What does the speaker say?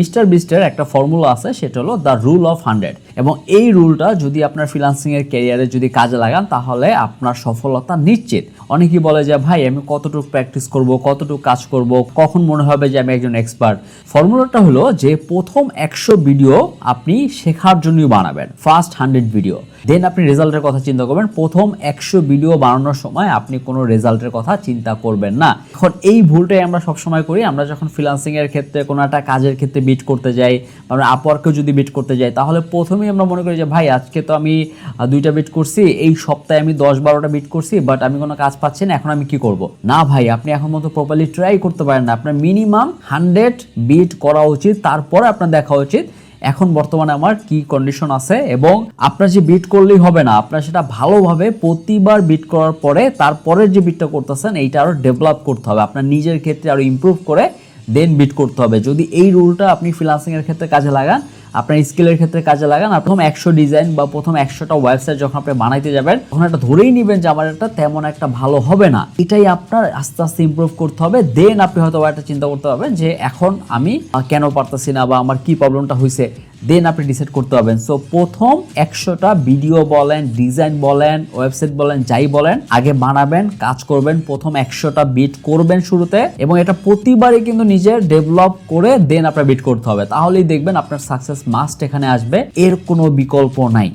Mister বিস্টের একটা formula আছে, সেটা হলো দ্য রুল অফ 100, এবং এই রুলটা যদি আপনার ফ্রিল্যান্সিং এর ক্যারিয়ারে যদি কাজে লাগান তাহলে আপনার সফলতা নিশ্চিত। অনেকেই বলে যে ভাই আমি কতটুকু প্র্যাকটিস করব, কতটুকু কাজ করব, কখন মনে হবে যে আমি একজন এক্সপার্ট। ফর্মুলাটা হলো যে প্রথম 100 ভিডিও আপনি শেখার জন্যই বানাবেন, ফার্স্ট 100 ভিডিও, দেন আপনি রেজাল্টের কথা চিন্তা করবেন। প্রথম 100 ভিডিও বানানোর সময় আপনি কোনো রেজাল্টের কথা চিন্তা করবেন না। এখন এই ভুলটাই আমরা সবসময় করি। আমরা যখন ফ্রিল্যান্সিং এর ক্ষেত্রে কোনো একটা কাজের ক্ষেত্রে বিট করতে যাই, আমরা আপওয়ার্কেও যদি বিট করতে যাই, তাহলে প্রথমেই আমরা মনে করি যে ভাই আজকে তো আমি 2টা বিট করছি, এই সপ্তাহে আমি 10-12টা বিট করছি, বাট আমি কোনো কাজ পাচ্ছি না, এখন আমি কি করব? না ভাই, আপনি এখন মতো প্রপারলি ট্রাই করতে পারেন না। আপনার মিনিমাম 100 বিট করা উচিত, তারপরে আপনার দেখা উচিত এখন বর্তমানে আমার কি কন্ডিশন আছে। এবং আপনার যে বিট করলেই হবে না, আপনার সেটা ভালোভাবে প্রতিবার বিট করার পরে তারপরের যে বিটটা করতেছেন এইটা আরো ডেভেলপ করতে হবে, আপনার নিজের ক্ষেত্রে আরো ইমপ্রুভ করে দেন বিট করতে হবে। যদি এই রুলটা আপনি ফ্রিল্যান্সিং এর ক্ষেত্রে কাজে লাগান, আপনার স্কিলের ক্ষেত্রে কাজে লাগান, আর প্রথম 100 ডিজাইন বা প্রথম 100টা ওয়েবসাইট যখন আপনি বানাইতে যাবেন তখন এটা ধরেই নেবেন যে আমার এটা তেমন একটা ভালো হবে না, এটাই আপনার আস্তে আস্তে ইমপ্রুভ করতে হবে। দেন আপনি হয়তো একটা চিন্তা করতে পারবেন যে এখন আমি কেন পারতেছি না বা আমার কি প্রবলেমটা হয়েছে, দেন আপনি ডিসাইড করতে পারবেন। সো প্রথম 100টা ভিডিও বলেন, ডিজাইন বলেন, ওয়েবসাইট বলেন, যাই বলেন, আগে বানাবেন, কাজ করবেন, প্রথম 100টা বিট করবেন শুরুতে, এবং এটা প্রতিবারই কিন্তু নিজে ডেভেলপ করে দেন আপনার বিট করতে হবে। তাহলেই দেখবেন আপনার সাকসেস মাস্ট এখানে আসবে, এর কোনো বিকল্প নাই।